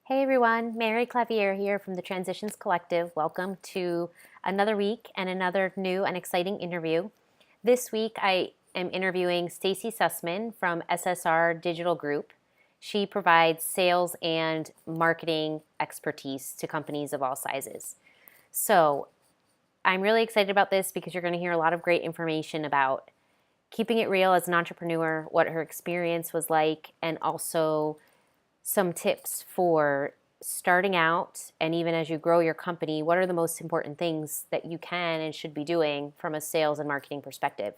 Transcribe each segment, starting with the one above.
Hey everyone, Mary Clavier here from the Transitions Collective. Welcome to another week and another new and exciting interview. This week I am interviewing Stacie Sussman from SSR Digital Group. She provides sales and marketing expertise to companies of all sizes. So I'm really excited about this because you're going to hear a lot of great information about keeping it real as an entrepreneur, what her experience was like, and also some tips for starting out, and even as you grow your company, what are the most important things that you can and should be doing from a sales and marketing perspective?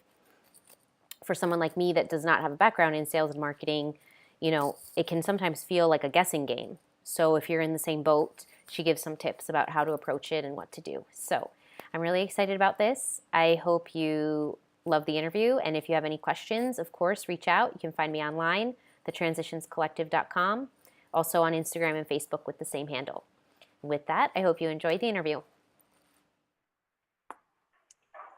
For someone like me that does not have a background in sales and marketing, it can sometimes feel like a guessing game. So if you're in the same boat, she gives some tips about how to approach it and what to do. So I'm really excited about this. I hope you love the interview. And if you have any questions, of course, reach out. You can find me online, thetransitionscollective.com. Also on Instagram and Facebook with the same handle. With that, I hope you enjoyed the interview.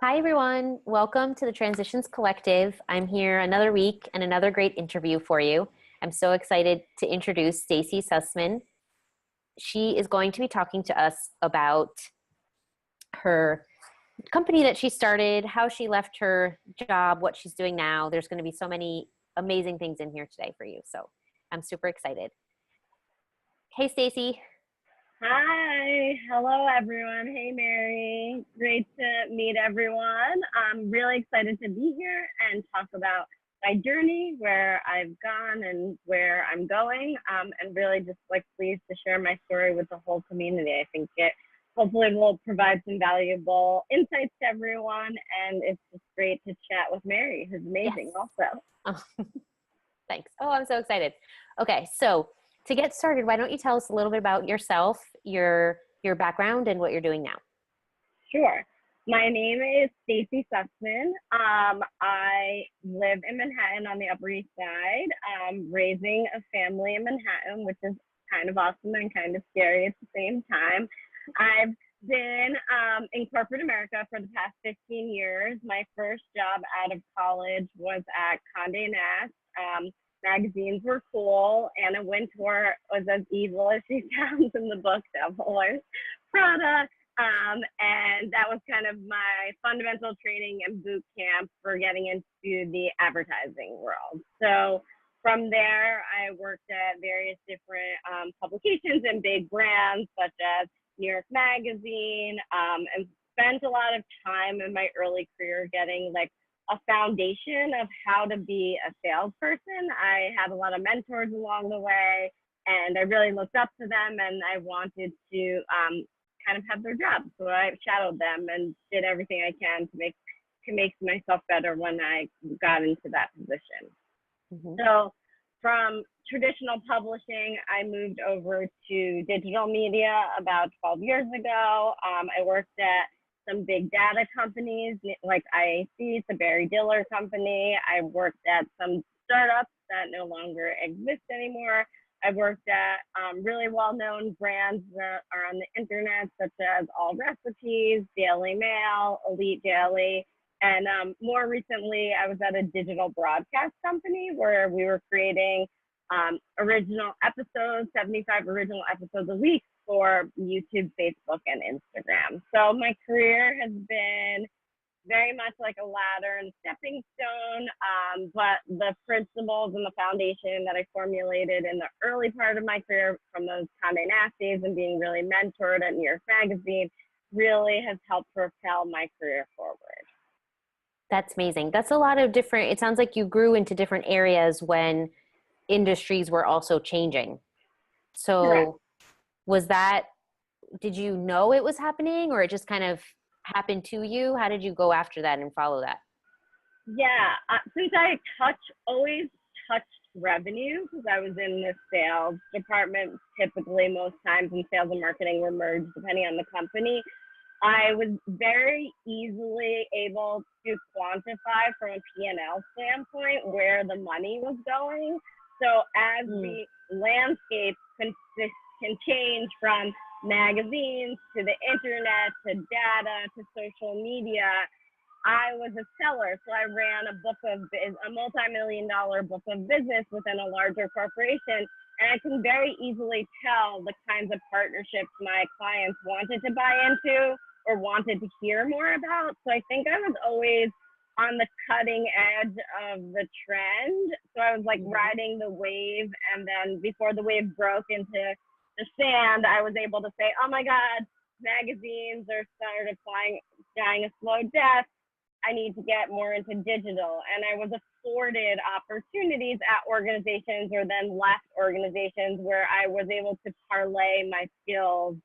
Hi, everyone. Welcome to the Transitions Collective. I'm here another week and another great interview for you. I'm so excited to introduce Stacie Sussman. She is going to be talking to us about her company that she started, how she left her job, what she's doing now. There's going to be so many amazing things in here today for you. So I'm super excited. Hey, Stacie. Hi. Hello, everyone. Hey, Mary. Great to meet everyone. I'm really excited to be here and talk about my journey, where I've gone and where I'm going, and really just pleased to share my story with the whole community. I think it hopefully will provide some valuable insights to everyone, and it's just great to chat with Mary, who's amazing. Yes. Also. Oh, thanks. Oh, I'm so excited. Okay, so to get started, why don't you tell us a little bit about yourself, your background, and what you're doing now? Sure. My name is Stacie Sussman. I live in Manhattan on the Upper East Side, raising a family in Manhattan, which is kind of awesome and kind of scary at the same time. I've been in corporate America for the past 15 years. My first job out of college was at Condé Nast. Magazines were cool. Anna Wintour was as evil as she sounds in the book Devil Wears Prada. And that was kind of my fundamental training and boot camp for getting into the advertising world. So from there, I worked at various different publications and big brands such as New York Magazine, and spent a lot of time in my early career getting a foundation of how to be a salesperson. I had a lot of mentors along the way, and I really looked up to them, and I wanted to kind of have their job. So I shadowed them and did everything I can to make myself better when I got into that position. Mm-hmm. So from traditional publishing, I moved over to digital media about 12 years ago. I worked at some big data companies like IAC, it's a Barry Diller company. I worked at some startups that no longer exist anymore. I worked at really well-known brands that are on the internet, such as All Recipes, Daily Mail, Elite Daily. And more recently, I was at a digital broadcast company where we were creating original episodes, 75 original episodes a week for YouTube, Facebook, and Instagram. So my career has been very much like a ladder and a stepping stone, but the principles and the foundation that I formulated in the early part of my career from those Condé Nast days and being really mentored at New York Magazine really has helped propel my career forward. That's amazing. That's a lot of different, it sounds like you grew into different areas when industries were also changing. So correct. Did you know it was happening, or it just kind of happened to you? How did you go after that and follow that? Yeah, since I always touched revenue, because I was in the sales department, typically most times in sales and marketing were merged depending on the company, I was very easily able to quantify from a P&L standpoint where the money was going. So as the landscape can change from magazines to the internet to data to social media, I was a seller. So I ran a multi-million-dollar book of business within a larger corporation. And I can very easily tell the kinds of partnerships my clients wanted to buy into or wanted to hear more about. So I think I was always on the cutting edge of the trend. So I was like riding the wave. And then before the wave broke into the sand, I was able to say, oh my God, magazines are started dying a slow death. I need to get more into digital. And I was afforded opportunities at organizations or then left organizations where I was able to parlay my skills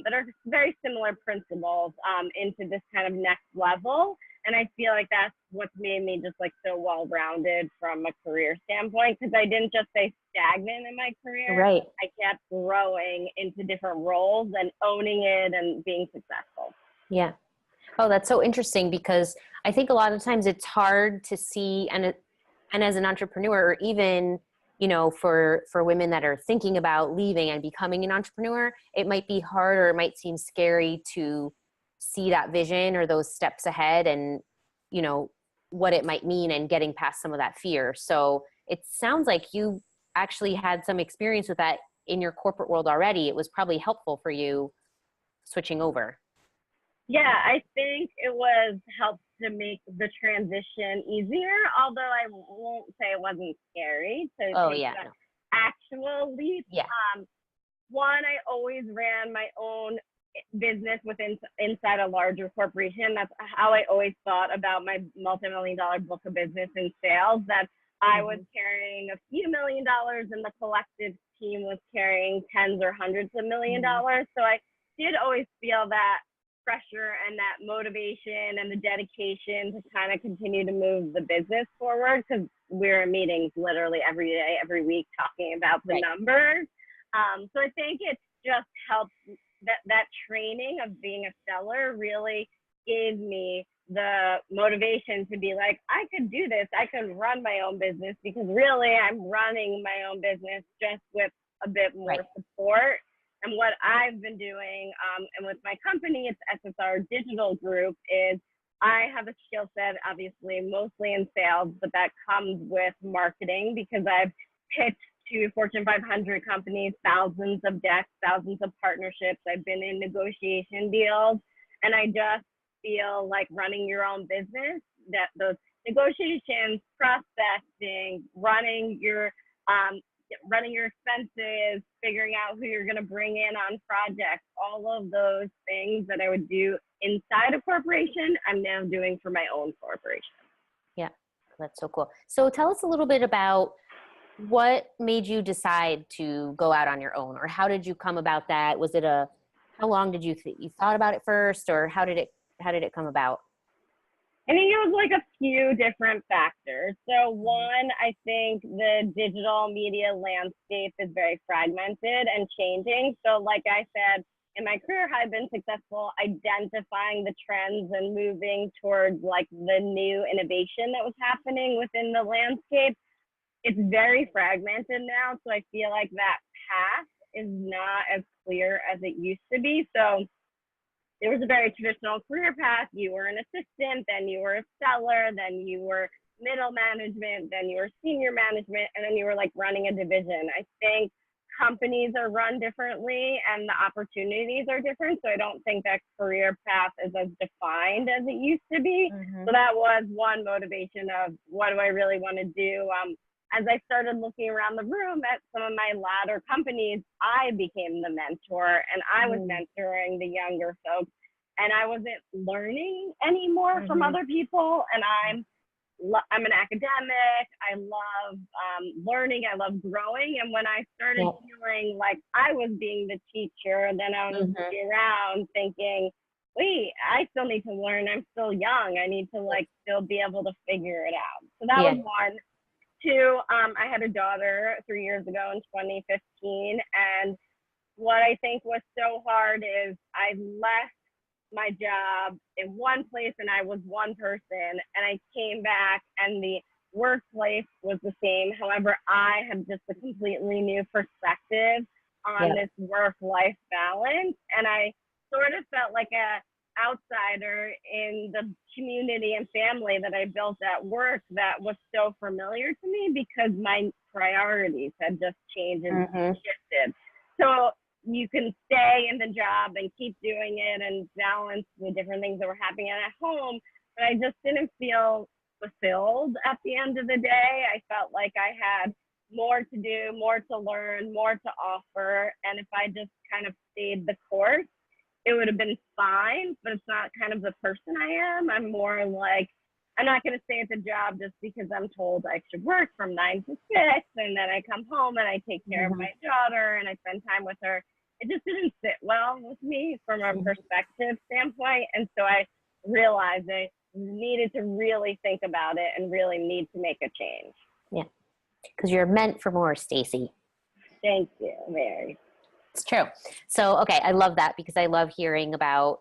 that are very similar principles into this kind of next level. And I feel like that's what's made me just like so well-rounded from a career standpoint, because I didn't just stay stagnant in my career. Right. I kept growing into different roles and owning it and being successful. Yeah. Oh, that's so interesting, because I think a lot of times it's hard to see, and as an entrepreneur, or even, you know, for women that are thinking about leaving and becoming an entrepreneur, it might be hard, or it might seem scary to see that vision or those steps ahead, and, you know, what it might mean, and getting past some of that fear. So it sounds like you actually had some experience with that in your corporate world already. It was probably helpful for you switching over. Yeah, I think it was helped to make the transition easier, although I won't say it wasn't scary to take the actual leap. Yeah. One, I always ran my own business inside a larger corporation. That's how I always thought about my multi-million-dollar book of business and sales, that I was carrying a few $1 million and the collective team was carrying tens or hundreds of $1 million. So I did always feel that pressure and that motivation and the dedication to kind of continue to move the business forward, because we're in meetings literally every day, every week, talking about the numbers. So I think it's just helped, that training of being a seller really gave me the motivation to be like, I could do this. I could run my own business, because really I'm running my own business just with a bit more support. And what I've been doing, and with my company, it's SSR Digital Group, is I have a skill set, obviously, mostly in sales, but that comes with marketing, because I've pitched to Fortune 500 companies, thousands of decks, thousands of partnerships. I've been in negotiation deals, and I just feel like running your own business, that those negotiations, prospecting, running your expenses, figuring out who you're going to bring in on projects, all of those things that I would do inside a corporation, I'm now doing for my own corporation. Yeah, that's so cool. So tell us a little bit about what made you decide to go out on your own, or how did you come about that? Was it how long did you thought about it first, or how did it come about? I think it was like a few different factors. So one, I think the digital media landscape is very fragmented and changing. So like I said, in my career, I've been successful identifying the trends and moving towards like the new innovation that was happening within the landscape. It's very fragmented now. So I feel like that path is not as clear as it used to be. So there was a very traditional career path. You were an assistant, then you were a seller, then you were middle management, then you were senior management, and then you were like running a division. I think companies are run differently and the opportunities are different. So I don't think that career path is as defined as it used to be. So that was one motivation of what do I really want to do? As I started looking around the room at some of my latter companies, I became the mentor, and I was mentoring the younger folks, and I wasn't learning anymore from other people. And I'm an academic. I love learning. I love growing. And when I started feeling like I was being the teacher, and then I was looking around thinking, wait, I still need to learn. I'm still young. I need to like still be able to figure it out. So that was one. Two, I had a daughter 3 years ago in 2015. And what I think was so hard is I left my job in one place and I was one person, and I came back and the workplace was the same. However, I had just a completely new perspective on this work-life balance. And I sort of felt like outsider in the community and family that I built at work that was so familiar to me because my priorities had just changed and shifted. So you can stay in the job and keep doing it and balance the different things that were happening at home, but I just didn't feel fulfilled at the end of the day. I felt like I had more to do, more to learn, more to offer. And if I just kind of stayed the course, it would have been fine, but it's not kind of the person I am. I'm more like, I'm not going to stay at the job just because I'm told I should work from 9 to 6, and then I come home and I take care of my daughter and I spend time with her. It just didn't sit well with me from a perspective standpoint. And so I realized I needed to really think about it and really need to make a change. Yeah, because you're meant for more, Stacie. Thank you, Mary. It's true. So, okay, I love that because I love hearing about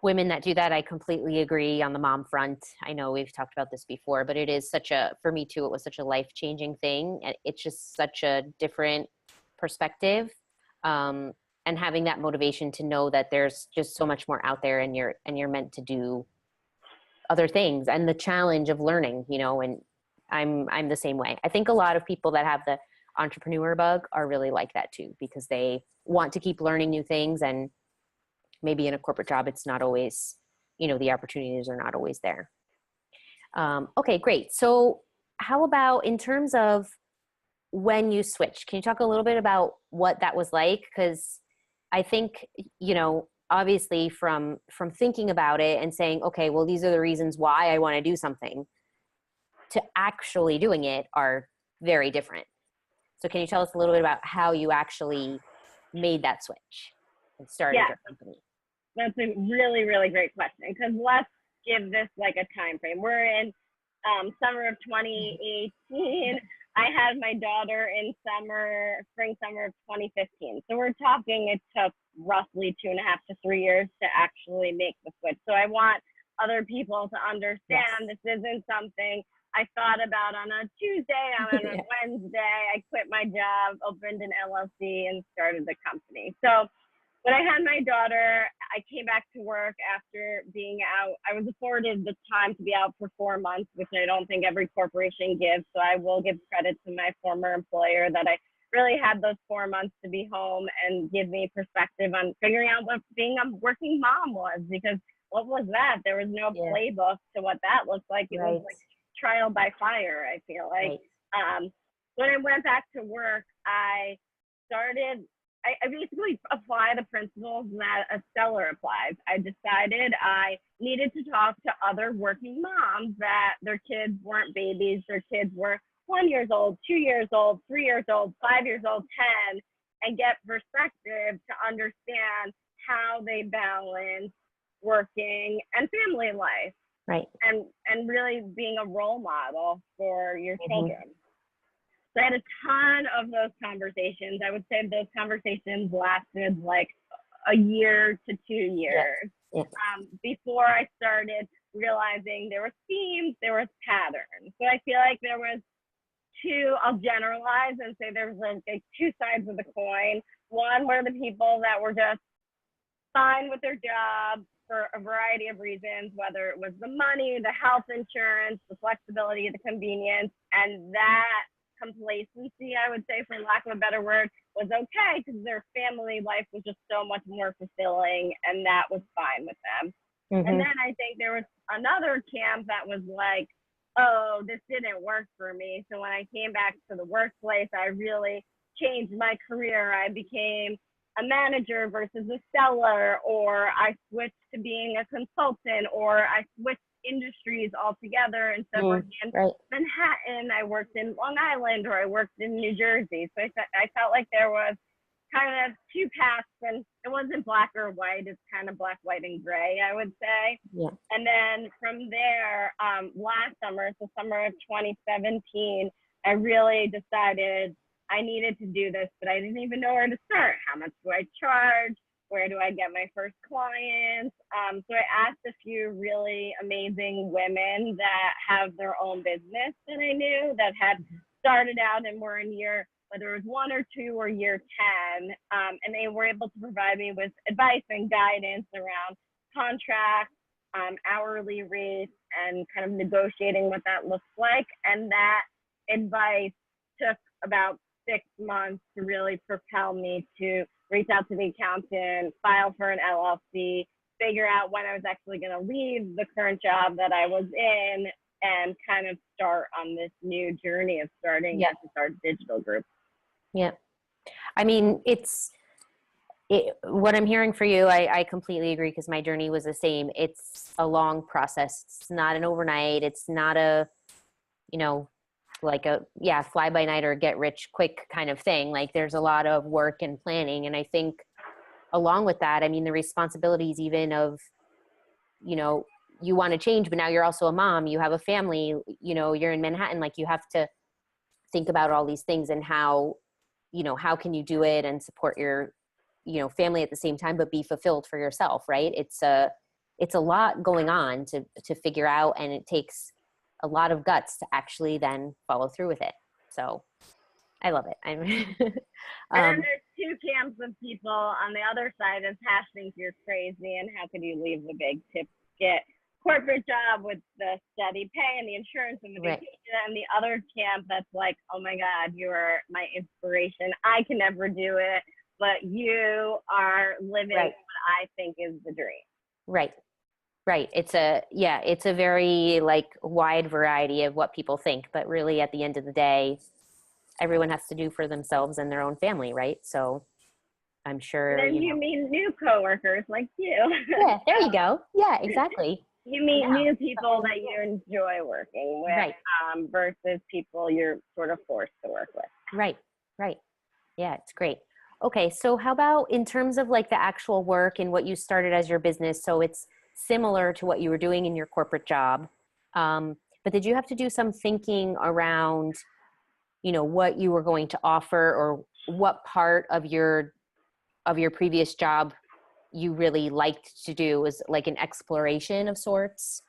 women that do that. I completely agree on the mom front. I know we've talked about this before, but it is for me too, it was such a life-changing thing. It's just such a different perspective. And having that motivation to know that there's just so much more out there and you're meant to do other things, and the challenge of learning, and I'm the same way. I think a lot of people that have the entrepreneur bug are really like that too, because they want to keep learning new things, and maybe in a corporate job, it's not always, the opportunities are not always there. Okay, great. So how about in terms of when you switched, can you talk a little bit about what that was like? Because I think, obviously from thinking about it and saying, okay, well, these are the reasons why I want to do something, to actually doing it are very different. So can you tell us a little bit about how you actually made that switch and started your company? That's a really, really great question, because let's give this like a time frame. We're in summer of 2018. I had my daughter in spring, summer of 2015. So we're talking, it took roughly 2.5 to 3 years to actually make the switch. So I want other people to understand this isn't something I thought about on a Tuesday, on a Wednesday. I quit my job, opened an LLC, and started the company. So when I had my daughter, I came back to work after being out. I was afforded the time to be out for 4 months, which I don't think every corporation gives. So I will give credit to my former employer that I really had those 4 months to be home and give me perspective on figuring out what being a working mom was, because what was that? There was no playbook to what that looked like. It was like trial by fire, I feel like. When I went back to work, I basically apply the principles that a seller applies. I decided I needed to talk to other working moms that their kids weren't babies, their kids were 1 year old, 2 years old, 3 years old, 5 years old, 10, and get perspective to understand how they balance working and family life. Right. And really being a role model for your children. So I had a ton of those conversations. I would say those conversations lasted like a year to 2 years before I started realizing there were themes, there was patterns. So I feel like there was I'll generalize and say there was like two sides of the coin. One were the people that were just fine with their job for a variety of reasons, whether it was the money, the health insurance, the flexibility, the convenience, and that complacency, I would say, for lack of a better word, was okay because their family life was just so much more fulfilling, and that was fine with them. And then I think there was another camp that was like, oh, this didn't work for me. So when I came back to the workplace, I really changed my career. I became a manager versus a seller, or I switched to being a consultant, or I switched industries altogether. Instead of working in Manhattan, I worked in Long Island, or I worked in New Jersey. So I felt like there was kind of two paths, and it wasn't black or white. It's kind of black, white, and gray, I would say. And then from there, last summer, so summer of 2017, I really decided I needed to do this, but I didn't even know where to start. How much do I charge? Where do I get my first clients? So I asked a few really amazing women that have their own business that I knew that had started out and were in year, whether it was 1 or 2 or year 10, and they were able to provide me with advice and guidance around contracts, hourly rates, and kind of negotiating what that looks like. And that advice took about 6 months to really propel me to reach out to the accountant, file for an LLC, figure out when I was actually going to leave the current job that I was in, and kind of start on this new journey of starting SSR Digital Group. Yeah. I mean, what I'm hearing for you, I completely agree, because my journey was the same. It's a long process. It's not an overnight. It's not a, like a, fly by night or get rich quick kind of thing. Like, there's a lot of work and planning. And I think along with that, I mean, the responsibilities even of, you want to change, but now you're also a mom, you have a family, you're in Manhattan, like you have to think about all these things and how can you do it and support your, family at the same time, but be fulfilled for yourself, right? It's a lot going on to figure out, and it takes a lot of guts to actually then follow through with it. So I love it. And then there's two camps of people on the other side that's hashing you're crazy and how could you leave the big tip, get corporate job with the steady pay and the insurance and the vacation, and the other camp that's like, oh my God, you are my inspiration. I can never do it, but you are living what I think is the dream. Right. It's a very like wide variety of what people think, but really at the end of the day, everyone has to do for themselves and their own family, right? So I'm sure. And then you meet new coworkers like you. Yeah, there you go. Yeah, exactly. You meet new people that you enjoy working with, versus people you're sort of forced to work with. Right. Yeah, it's great. Okay, so how about in terms of like the actual work and what you started as your business? So it's similar to what you were doing in your corporate job, but did you have to do some thinking around, what you were going to offer, or what part of your previous job you really liked to do? Was like an exploration of sorts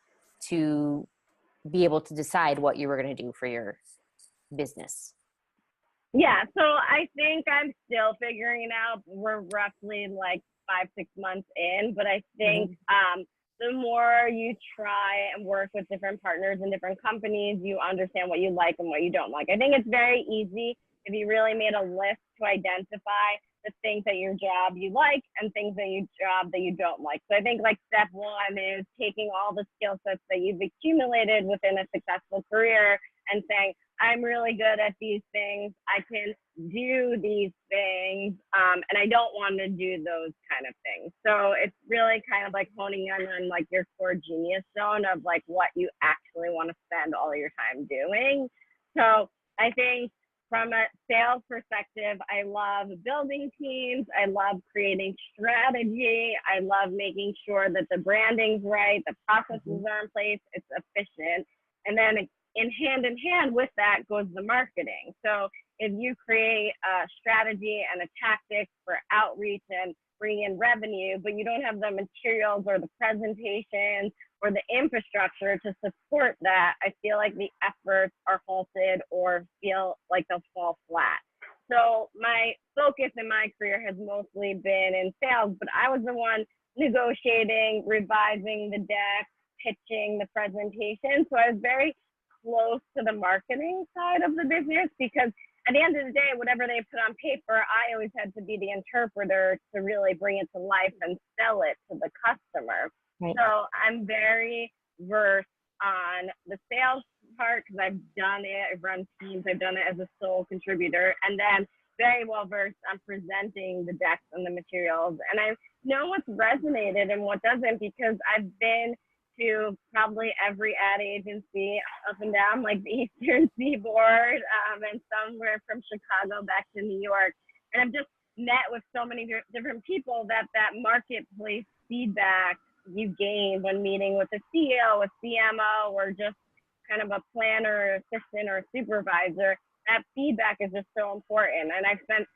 to be able to decide what you were going to do for your business? Yeah, so I think I'm still figuring it out. We're roughly like 5-6 months in, but I think the more you try and work with different partners and different companies, you understand what you like and what you don't like. I think it's very easy if you really made a list to identify the things that your job you like and things that your job that you don't like. So I think like step one is taking all the skill sets that you've accumulated within a successful career and saying, I'm really good at these things. I can do these things, and I don't want to do those kind of things. So it's really kind of like honing in on like your core genius zone of like what you actually want to spend all your time doing. So I think from a sales perspective, I love building teams. I love creating strategy. I love making sure that the branding's right, the processes are in place, it's efficient. And then in hand with that goes the marketing. So if you create a strategy and a tactic for outreach and bring in revenue, but you don't have the materials or the presentations or the infrastructure to support that, I feel like the efforts are halted or feel like they'll fall flat. So my focus in my career has mostly been in sales, but I was the one negotiating, revising the deck, pitching the presentation. So I was very close to the marketing side of the business, because at the end of the day, whatever they put on paper, I always had to be the interpreter to really bring it to life and sell it to the customer. Right. So I'm very versed on the sales part because I've done it. I've run teams. I've done it as a sole contributor, and then very well versed on presenting the decks and the materials. And I know what's resonated and what doesn't, because I've been to probably every ad agency up and down like the Eastern Seaboard, and somewhere from Chicago back to New York. And I've just met with so many different people that marketplace feedback you gain when meeting with a CEO, a CMO, or just kind of a planner, assistant, or supervisor, that feedback is just so important. And I've spent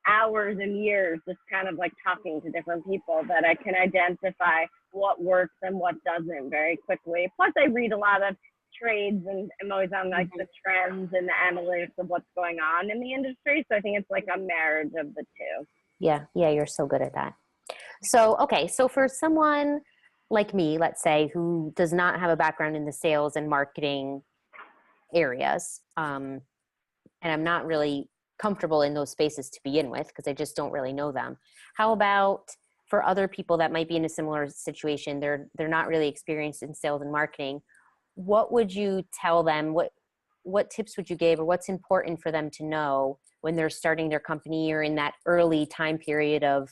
hours and years just kind of like talking to different people that I can identify what works and what doesn't very quickly. Plus I read a lot of trades and I'm always on like the trends and the analytics of what's going on in the industry. So I think it's like a marriage of the two. Yeah, you're so good at that. So, okay, so for someone like me, let's say, who does not have a background in the sales and marketing areas, and I'm not really comfortable in those spaces to begin with because I just don't really know them. How about for other people that might be in a similar situation? They're not really experienced in sales and marketing. What would you tell them? What tips would you give, or what's important for them to know when they're starting their company or in that early time period of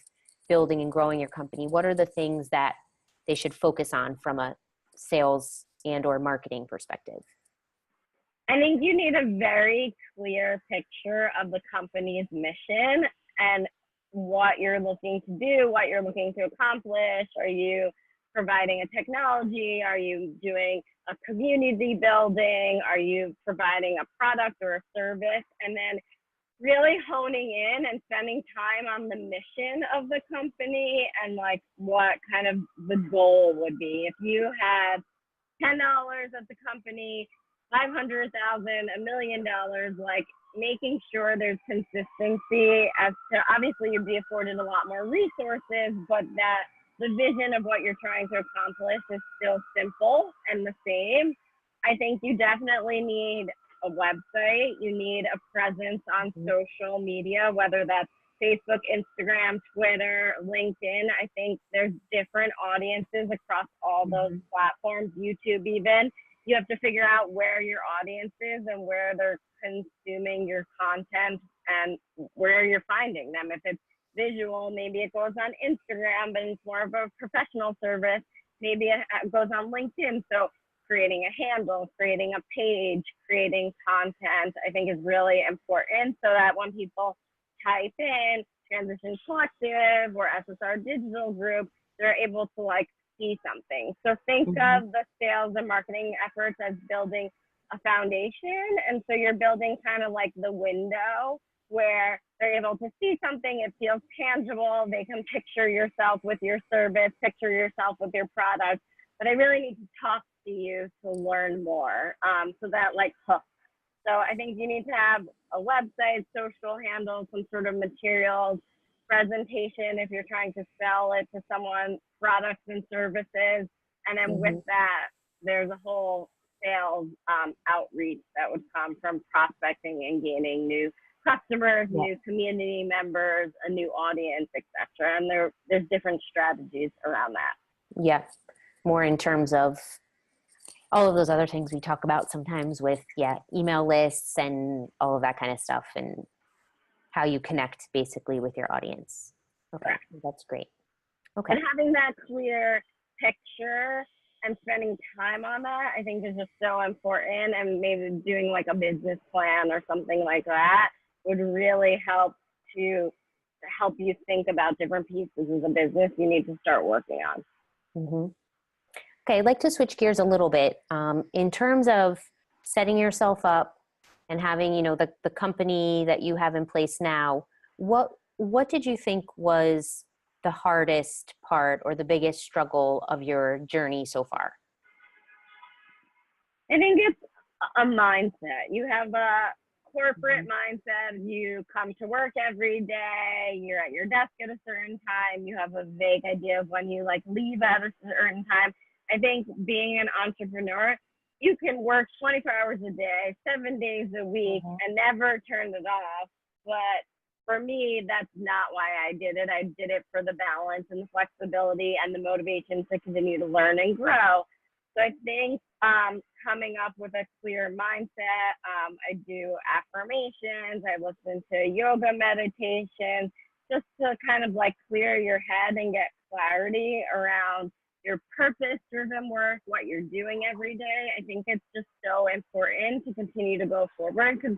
building and growing your company? What are the things that they should focus on from a sales and or marketing perspective? I think you need a very clear picture of the company's mission and what you're looking to do, what you're looking to accomplish. Are you providing a technology? Are you doing a community building? Are you providing a product or a service? And then really honing in and spending time on the mission of the company and like what kind of the goal would be. If you had $10 at the company, 500,000, $1 million, like making sure there's consistency as to, obviously you'd be afforded a lot more resources, but that the vision of what you're trying to accomplish is still simple and the same. I think you definitely need a website. You need a presence on social media, whether that's Facebook, Instagram, Twitter, LinkedIn. I think there's different audiences across all those platforms, YouTube even. You have to figure out where your audience is and where they're consuming your content and where you're finding them. If it's visual, maybe it goes on Instagram, but it's more of a professional service. Maybe it goes on LinkedIn. So creating a handle, creating a page, creating content, I think is really important so that when people type in Transition Collective or SSR Digital Group, they're able to like see something. So think of the sales and marketing efforts as building a foundation. And so you're building kind of like the window where they're able to see something, it feels tangible, they can picture yourself with your service, picture yourself with your product. But I really need to talk to you to learn more. So that like hooks. So I think you need to have a website, social handles, some sort of materials, presentation if you're trying to sell it to someone, products and services. And then with that, there's a whole sales outreach that would come from prospecting and gaining new customers, new community members, a new audience, etc. And there's different strategies around that. Yeah, more in terms of all of those other things we talk about sometimes with, email lists and all of that kind of stuff, and how you connect basically with your audience. Okay, that's great. Okay. And having that clear picture and spending time on that, I think is just so important. And maybe doing like a business plan or something like that would really help you think about different pieces of the business you need to start working on. Okay, I'd like to switch gears a little bit. In terms of setting yourself up and having, the company that you have in place now, what did you think was the hardest part or the biggest struggle of your journey so far? I think it's a mindset. You have a corporate mindset. You come to work every day. You're at your desk at a certain time. You have a vague idea of when you like leave at a certain time. I think being an entrepreneur, you can work 24 hours a day, 7 days a week, and never turn it off. But for me, that's not why I did it. I did it for the balance and the flexibility and the motivation to continue to learn and grow. So I think coming up with a clear mindset, I do affirmations, I listen to yoga meditation, just to kind of like clear your head and get clarity around your purpose-driven work, what you're doing every day. I think it's just so important to continue to go forward, because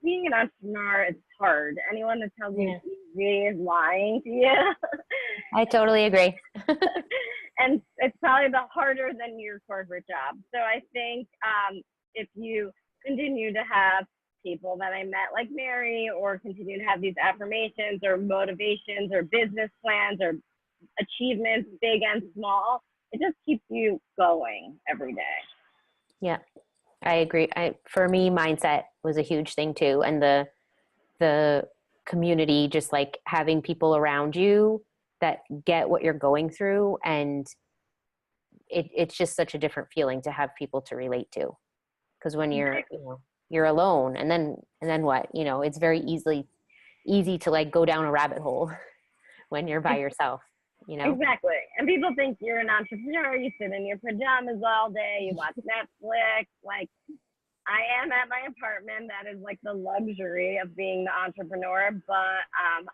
being an entrepreneur is hard. Anyone that tells you it's easy is lying to you. I totally agree. And it's probably the harder than your corporate job. So I think if you continue to have people that I met like Mary, or continue to have these affirmations or motivations or business plans or achievements, big and small, it just keeps you going every day. Yeah, I agree. For me, mindset was a huge thing too. And the community, just like having people around you that get what you're going through, and it's just such a different feeling to have people to relate to. Because when you're alone, and then what? It's very easy to like go down a rabbit hole when you're by yourself. Exactly. And people think you're an entrepreneur. You sit in your pajamas all day. You watch Netflix. Like, I am at my apartment. That is like the luxury of being the entrepreneur. But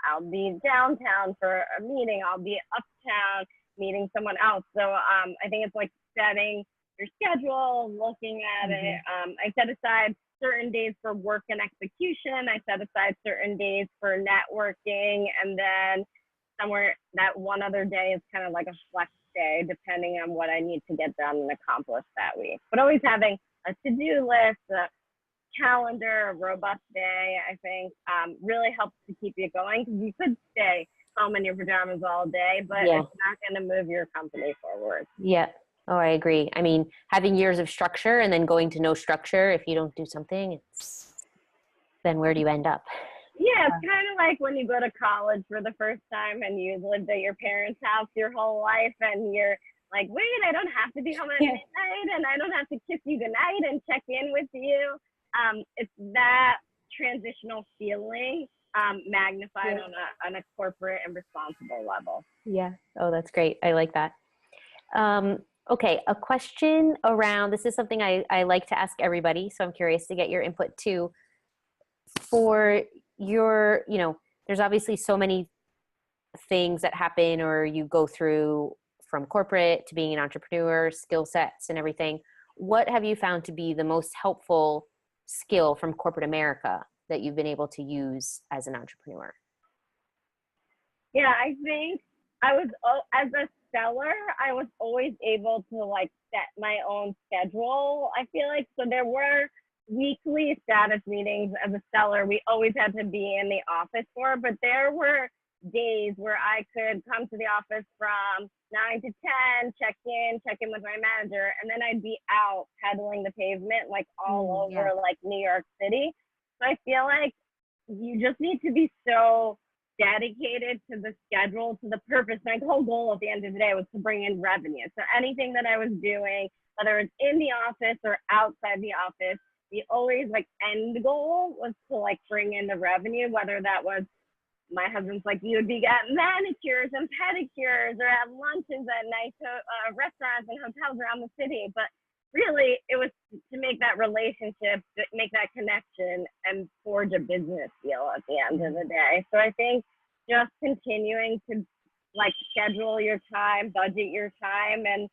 I'll be downtown for a meeting. I'll be uptown meeting someone else. So I think it's like setting your schedule, looking at it. I set aside certain days for work and execution. I set aside certain days for networking, and then somewhere that one other day is kind of like a flex day, depending on what I need to get done and accomplish that week. But always having a to-do list, a calendar, a robust day, I think really helps to keep you going, because you could stay home in your pajamas all day, but it's not going to move your company forward. Yeah. Oh, I agree. I mean, having years of structure and then going to no structure, if you don't do something, then where do you end up? Yeah, it's kind of like when you go to college for the first time and you lived at your parents' house your whole life, and you're like, wait, I don't have to be home at midnight, and I don't have to kiss you goodnight and check in with you. It's that transitional feeling magnified on a corporate and responsible level. Yeah. Oh, that's great. I like that. Okay, a question around, this is something I like to ask everybody, so I'm curious to get your input too. For your, there's obviously so many things that happen or you go through from corporate to being an entrepreneur, skill sets and everything. What have you found to be the most helpful skill from corporate America that you've been able to use as an entrepreneur? Yeah, I think as a seller, I was always able to like set my own schedule. I feel like, so there were weekly status meetings as a seller we always had to be in the office for, but there were days where I could come to the office from 9 to 10, check in with my manager, and then I'd be out pedaling the pavement like all over like New York City. So I feel like you just need to be so dedicated to the schedule, to the purpose. My whole goal at the end of the day was to bring in revenue. So anything that I was doing, whether it's in the office or outside the office, the always like end goal was to like bring in the revenue, whether that was, my husband's like, you would be at manicures and pedicures or at lunches at nice restaurants and hotels around the city. But really, it was to make that relationship, to make that connection, and forge a business deal at the end of the day. So I think just continuing to like schedule your time, budget your time, and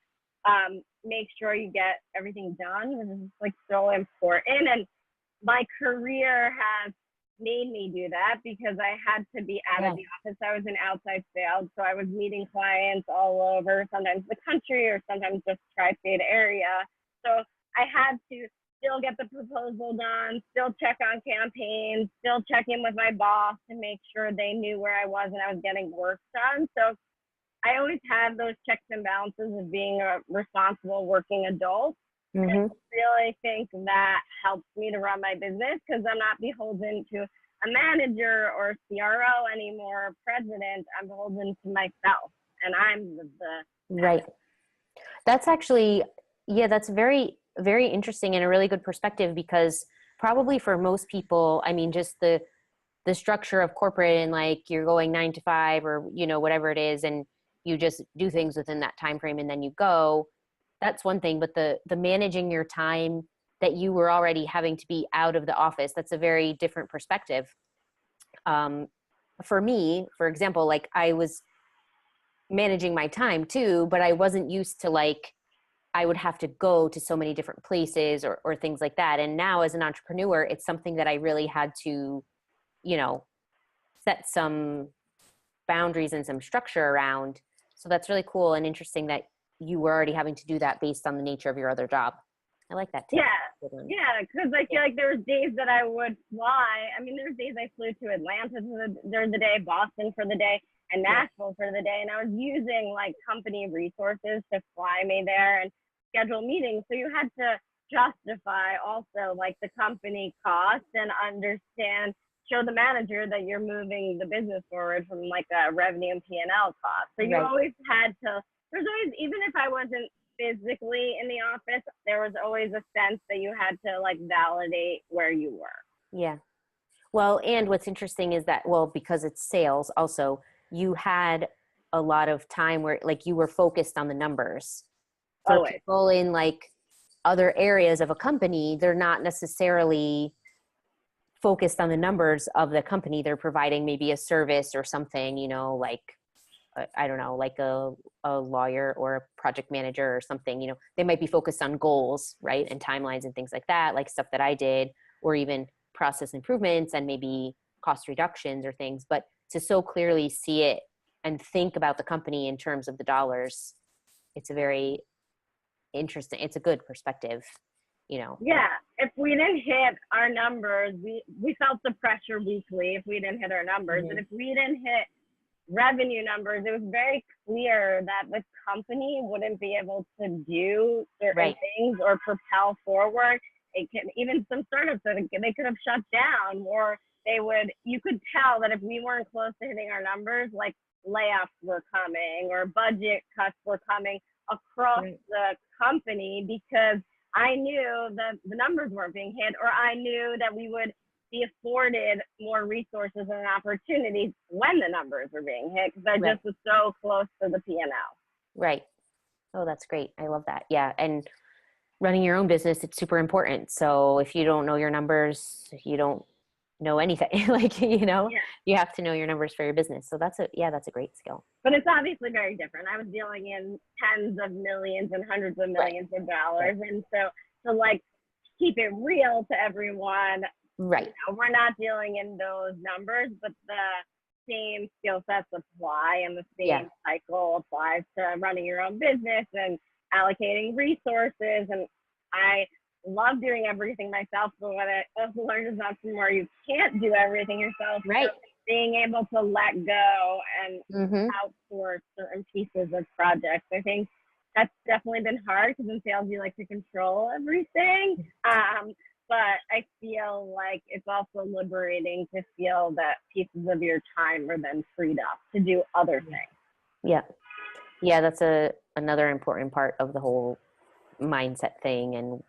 make sure you get everything done is like so important. And my career has made me do that because I had to be out of the office. I was in outside sales, so I was meeting clients all over, sometimes the country or sometimes just tri-state area. So I had to still get the proposal done, still check on campaigns, still check in with my boss to make sure they knew where I was and I was getting work done. So I always had those checks and balances of being a responsible working adult. I really think that helps me to run my business because I'm not beholden to a manager or CRO anymore, or president. I'm beholden to myself, and I'm the right. That's actually, that's very, very interesting and a really good perspective, because probably for most people, I mean, just the structure of corporate and like you're going 9 to 5 or, whatever it is, and you just do things within that time frame and then you go. That's one thing, but the managing your time that you were already having to be out of the office, that's a very different perspective. For me, for example, like I was managing my time too, but I wasn't used to like, I would have to go to so many different places or things like that. And now as an entrepreneur, it's something that I really had to, set some boundaries and some structure around. So that's really cool and interesting that you were already having to do that based on the nature of your other job. I like that too. Yeah, because I feel like there's days that I would fly. I mean, there's days I flew to Atlanta during the day, Boston for the day, and Nashville for the day. And I was using like company resources to fly me there and schedule meetings. So you had to justify also like the company cost and understand show the manager that you're moving the business forward from like a revenue and P&L cost. So you always had to, there's always, even if I wasn't physically in the office, there was always a sense that you had to like validate where you were. Yeah. Well, and what's interesting is that, well, because it's sales also, you had a lot of time where like you were focused on the numbers. For Always. people in like other areas of a company, they're not necessarily focused on the numbers of the company. They're providing maybe a service or something, you know, like, I don't know, like a lawyer or a project manager or something, you know, they might be focused on goals, right? And timelines and things like that, like stuff that I did, or even process improvements and maybe cost reductions or things. But to so clearly see it and think about the company in terms of the dollars, it's a very interesting, it's a good perspective, you know. Yeah, if we didn't hit our numbers, we felt the pressure weekly if we didn't hit our numbers. And if we didn't hit revenue numbers, it was very clear that the company wouldn't be able to do certain things or propel forward. It can, even some startups, they could have shut down, or you could tell that if we weren't close to hitting our numbers, like layoffs were coming or budget cuts were coming across the company, because I knew that the numbers weren't being hit, or I knew that we would be afforded more resources and opportunities when the numbers were being hit, because I just was so close to the P&L. Right. Oh, that's great. I love that. Yeah. And running your own business, it's super important. So if you don't know your numbers, you don't know anything. Like, you know, you have to know your numbers for your business. So that's a great skill. But it's obviously very different. I was dealing in tens of millions and hundreds of millions of dollars. And so to like keep it real to everyone, you know, we're not dealing in those numbers, but the same skill sets apply, and the same cycle applies to running your own business and allocating resources. And I love doing everything myself, but what I also learned is not somewhere you can't do everything yourself. So being able to let go and outsource certain pieces of projects, I think that's definitely been hard, because in sales you like to control everything. But I feel like it's also liberating to feel that pieces of your time are then freed up to do other things. Yeah. Yeah, that's another important part of the whole mindset thing. And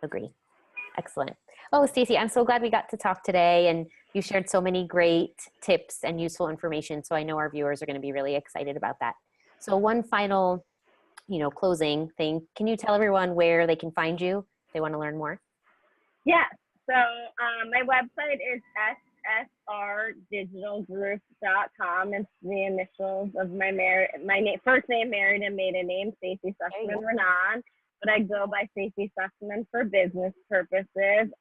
agree. Excellent. Oh, Stacie, I'm so glad we got to talk today, and you shared so many great tips and useful information. So I know our viewers are going to be really excited about that. So one final, closing thing, can you tell everyone where they can find you if they want to learn more? Yeah. So my website is ssrdigitalgroup.com. It's the initials of my first name, married and maiden name, Stacie Sussman Renan, but I go by Stacie Sussman for business purposes.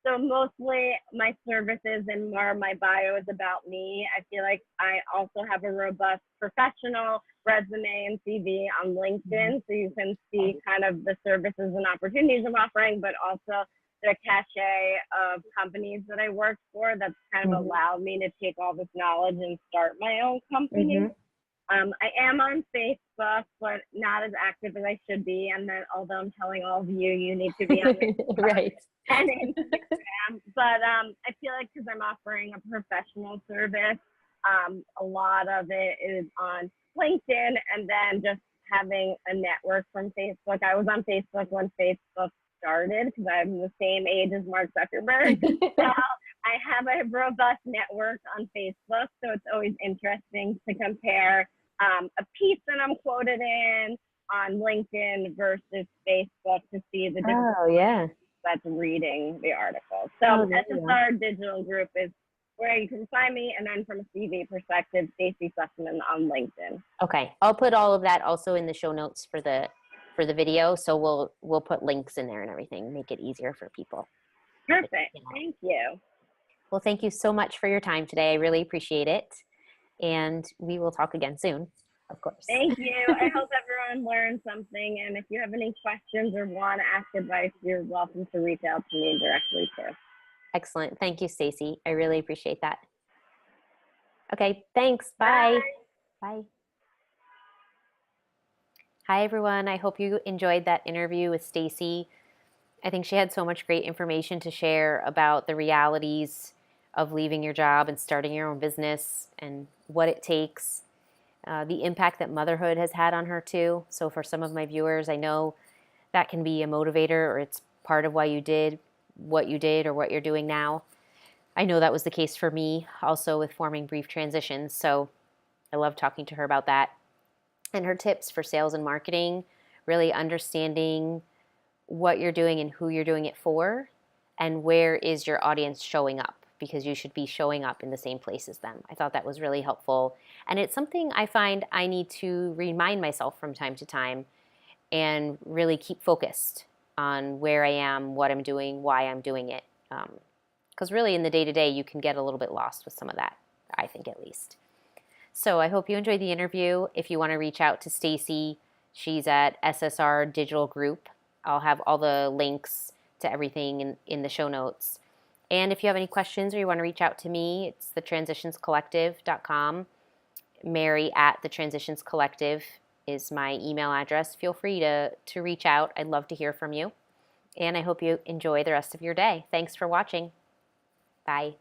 So mostly my services and more my bio is about me. I feel like I also have a robust professional resume and CV on LinkedIn, so you can see kind of the services and opportunities I'm offering, but also the cachet of companies that I worked for that's kind of allowed me to take all this knowledge and start my own company. I am on Facebook, but not as active as I should be. And then, although I'm telling all of you, you need to be on Facebook and Instagram. But I feel like because I'm offering a professional service, a lot of it is on LinkedIn, and then just having a network from Facebook. I was on Facebook when Facebook started, because I'm the same age as Mark Zuckerberg. So I have a robust network on Facebook, so it's always interesting to compare a piece that I'm quoted in on LinkedIn versus Facebook to see the difference that's reading the article. So SSR Digital Group is where you can find me, and then from a CV perspective, Stacie Sussman on LinkedIn. Okay, I'll put all of that also in the show notes for the video, so we'll put links in there and everything, make it easier for people. Perfect. Thank you. Well, thank you so much for your time today. I really appreciate it, and we will talk again soon, of course. Thank you. I hope everyone learned something, and if you have any questions or want to ask advice, you're welcome to reach out to me directly too. Excellent. Thank you, Stacie. I really appreciate that. Okay, thanks. Bye. Bye. Hi, everyone. I hope you enjoyed that interview with Stacie. I think she had so much great information to share about the realities of leaving your job and starting your own business and what it takes, the impact that motherhood has had on her too. So for some of my viewers, I know that can be a motivator, or it's part of why you did what you did or what you're doing now. I know that was the case for me also with forming Brief Transitions. So I love talking to her about that. And her tips for sales and marketing, really understanding what you're doing and who you're doing it for, and where is your audience showing up, because you should be showing up in the same place as them. I thought that was really helpful. And it's something I find I need to remind myself from time to time and really keep focused on where I am, what I'm doing, why I'm doing it. Because really in the day-to-day, you can get a little bit lost with some of that, I think at least. So I hope you enjoyed the interview. If you want to reach out to Stacie, she's at SSR Digital Group. I'll have all the links to everything in the show notes. And if you have any questions or you want to reach out to me, it's thetransitionscollective.com. Mary at The Transitions Collective is my email address. Feel free to reach out. I'd love to hear from you. And I hope you enjoy the rest of your day. Thanks for watching. Bye.